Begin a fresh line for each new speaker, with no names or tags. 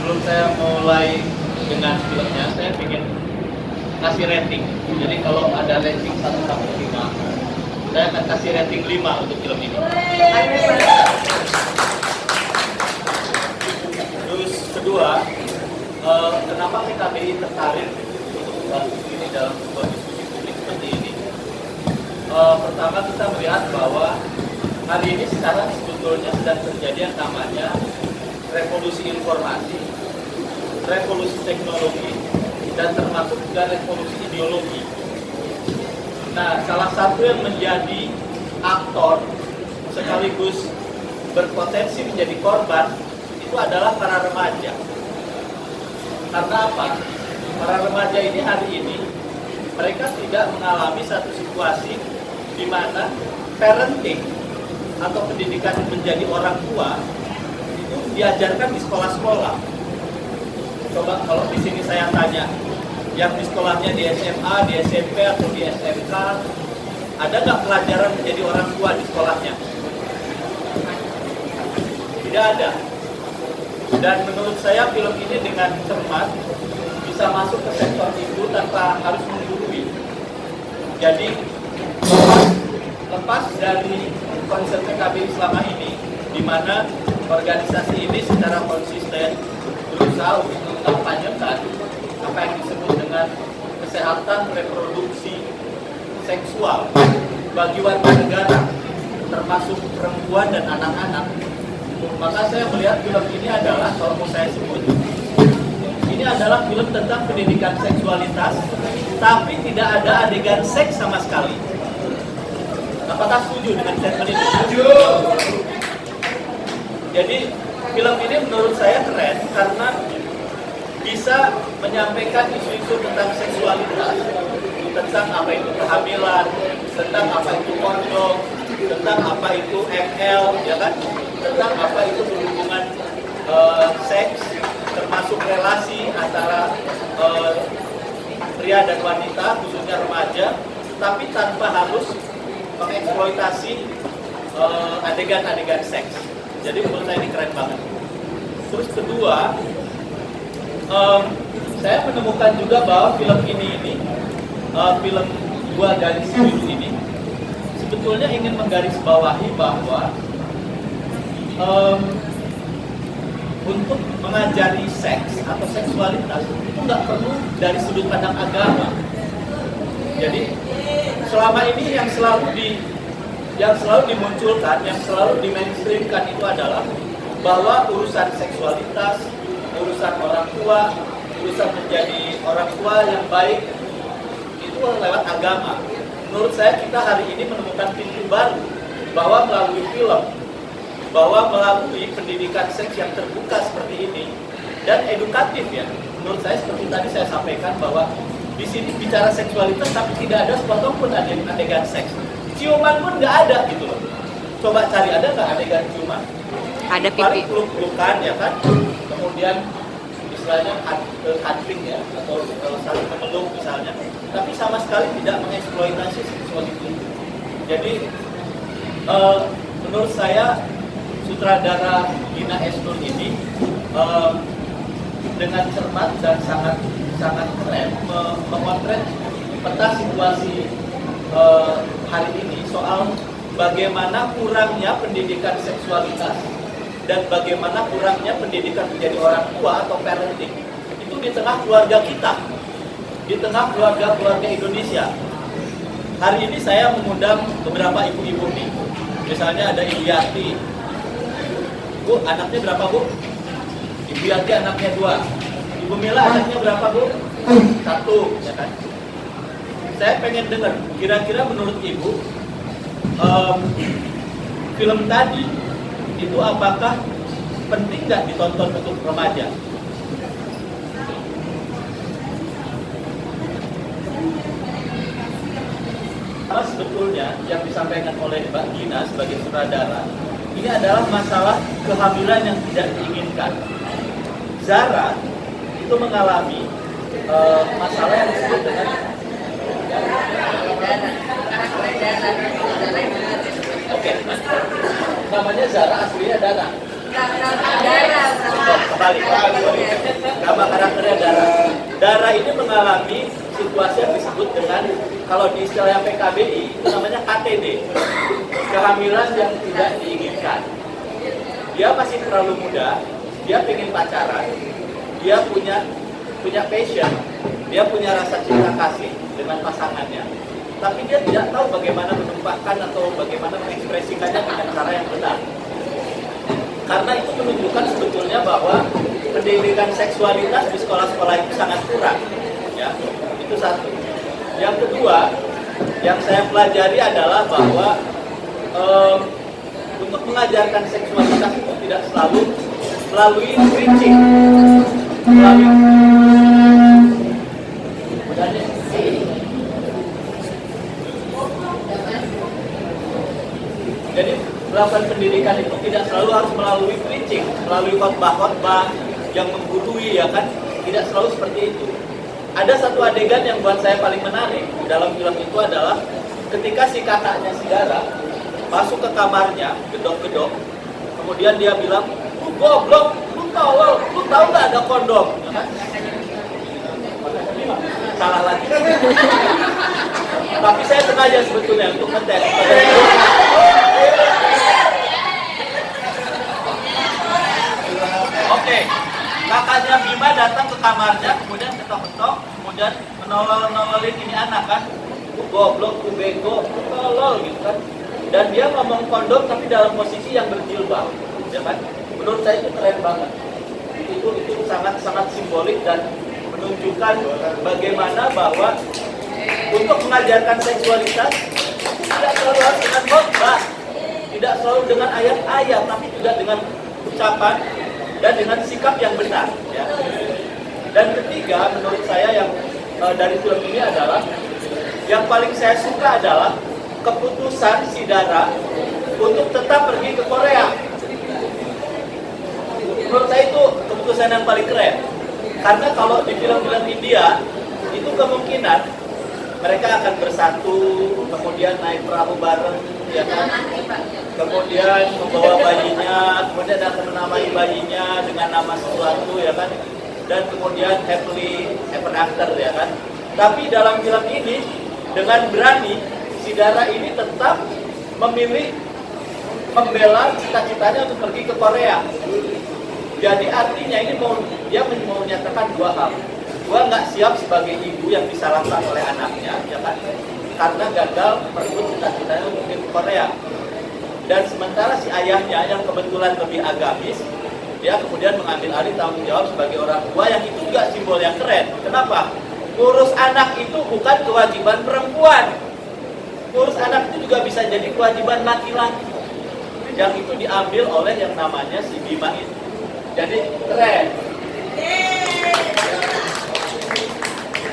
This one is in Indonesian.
sebelum saya mulai dengan filmnya, saya ingin kasih rating. Jadi kalau ada rating 1 sampai 5, saya akan kasih rating 5 untuk film ini. Terus kedua, kenapa PKBI tertarik untuk membahas ini dalam sebuah diskusi publik seperti ini? Pertama, kita melihat bahwa hari ini sekarang sebetulnya sedang terjadi yang namanya revolusi informasi, revolusi teknologi, dan termasuk juga revolusi ideologi. Nah, salah satu yang menjadi aktor sekaligus berpotensi menjadi korban itu adalah para remaja. Karena apa? Para remaja ini hari ini mereka tidak mengalami satu situasi di mana parenting atau pendidikan menjadi orang tua itu diajarkan di sekolah-sekolah. Coba kalau di sini saya tanya, yang di sekolahnya di SMA, di SMP atau di SMK, ada nggak pelajaran menjadi orang tua di sekolahnya? Tidak ada. Dan menurut saya film ini dengan cermat bisa masuk ke sektor itu tanpa harus menggurui. Jadi lepas dari konsep PKBI selama ini, di mana organisasi ini secara konsisten berusaha untuk mengkampanyekan apa yang disebut dengan kesehatan reproduksi seksual bagi warga negara, termasuk perempuan dan anak-anak. Maka saya melihat film ini adalah, kalau mau saya sebut, ini adalah film tentang pendidikan seksualitas, tapi tidak ada adegan seks sama sekali. Apakah setuju dengan statement itu? Setuju. Jadi film ini menurut saya keren karena bisa menyampaikan isu-isu tentang seksualitas, tentang apa itu kehamilan, tentang apa itu kondom, tentang apa itu ML, ya kan? Tentang apa itu berhubungan seks, termasuk relasi antara pria dan wanita, khususnya remaja, tapi tanpa harus mengeksploitasi adegan-adegan seks. Jadi menurut saya ini keren banget. Terus kedua, saya menemukan juga bahwa film ini film Dua Garis Biru ini sebetulnya ingin menggarisbawahi bahwa untuk mengajari seks atau seksualitas itu nggak perlu dari sudut pandang agama. Jadi selama ini yang selalu dimunculkan, yang selalu dimainstreamkan itu adalah bahwa urusan seksualitas, urusan orang tua, urusan menjadi orang tua yang baik itu lewat agama. Menurut saya kita hari ini menemukan pintu baru bahwa melalui film, bahwa melalui pendidikan seks yang terbuka seperti ini dan edukatif ya. Menurut saya seperti tadi saya sampaikan bahwa di sini bicara seksualitas tapi tidak ada sepotong pun adegan seks. Ciuman pun nggak ada gitu loh. Coba cari, ada nggak adegan ciuman?
Ada pipi.
Paling peluk-pelukan ya kan. Kemudian istilahnya cuddling ya, atau saling memeluk misalnya. Tapi sama sekali tidak mengeksploitasi seksualitas itu. Jadi menurut saya sutradara Gina Esnur ini dengan cermat dan sangat keren memotret peta situasi hari ini soal bagaimana kurangnya pendidikan seksualitas dan bagaimana kurangnya pendidikan menjadi orang tua atau parenting itu di tengah keluarga kita, di tengah keluarga Indonesia. Hari ini saya mengundang beberapa ibu-ibu nih, misalnya ada Ibu Yati. Bu, anaknya berapa Bu? Ibu Yati anaknya 2. Ibu Mila anaknya berapa Bu? 1, ya kan? Saya pengen dengar, kira-kira menurut Ibu film tadi itu apakah penting nggak ditonton untuk remaja? Karena sebetulnya yang disampaikan oleh Mbak Gina sebagai sutradara ini adalah masalah kehamilan yang tidak diinginkan. Zara itu mengalami masalah yang disebut dengan namanya Zara, aslinya Dara. kembali. Nama karakternya Dara. Dara ini mengalami situasi yang disebut dengan, kalau di istilah PKBI itu namanya KTD, kehamilan yang tidak diinginkan. Dia masih terlalu muda, dia pengen pacaran, dia punya passion, dia punya rasa cinta kasih dengan pasangannya, tapi dia tidak tahu bagaimana menumpahkan atau bagaimana mengekspresikannya dengan cara yang benar. Karena itu menunjukkan sebetulnya bahwa pendidikan seksualitas di sekolah-sekolah itu sangat kurang. Ya, itu satu. Yang kedua, yang saya pelajari adalah bahwa untuk mengajarkan seksualitas itu tidak selalu melalui preaching, jadi melakukan pendidikan itu tidak selalu harus melalui preaching, melalui khotbah-khotbah yang menggurui, ya kan? Tidak selalu seperti itu. Ada satu adegan yang buat saya paling menarik dalam film itu adalah ketika si kakaknya si Dara masuk ke kamarnya, gedok-gedok, kemudian dia bilang, "Lu goblok, lu tahu nggak ada kondom?" Ya kan? Salah lagi. Tapi saya sengaja sebetulnya untuk ngetes. Oke, kakaknya Bima datang ke kamarnya, kemudian ketok-ketok, kemudian menolol-nololin ini anak kan, goblok, bego, tolol gitu kan. Dan dia ngomong kondom tapi dalam posisi yang berjilbab, ya kan? Menurut saya itu keren banget. Itu sangat simbolik dan menunjukkan bagaimana bahwa untuk mengajarkan seksualitas tidak selalu harus dengan khotbah, tidak selalu dengan ayat-ayat, tapi juga dengan ucapan dan dengan sikap yang benar. Ya. Dan ketiga, menurut saya yang dari film ini adalah yang paling saya suka adalah keputusan si Dara untuk tetap pergi ke Korea. Menurut saya itu keputusan yang paling keren. Karena kalau di film-film India itu kemungkinan mereka akan bersatu, kemudian naik perahu bareng, ya kan? Kemudian membawa bayinya, kemudian akan menamai bayinya dengan nama sesuatu, ya kan? Dan kemudian happily ever after, ya kan? Tapi dalam film ini dengan berani si Dara ini tetap memilih membela cita-citanya untuk pergi ke Korea. Jadi artinya ini dia mau menyatakan dua hal. Dua, nggak siap sebagai ibu yang disalahkan oleh anaknya, ya kan? Karena gagal merebut cita-citanya untuk pergi ke Korea. Dan sementara si ayahnya yang kebetulan lebih agamis, dia kemudian mengambil alih tanggung jawab sebagai orang tua, yang itu juga simbol yang keren. Kenapa? Ngurus anak itu bukan kewajiban perempuan. Ngurus anak itu juga bisa jadi kewajiban laki-laki. Yang itu diambil oleh yang namanya si Bima itu. Jadi keren.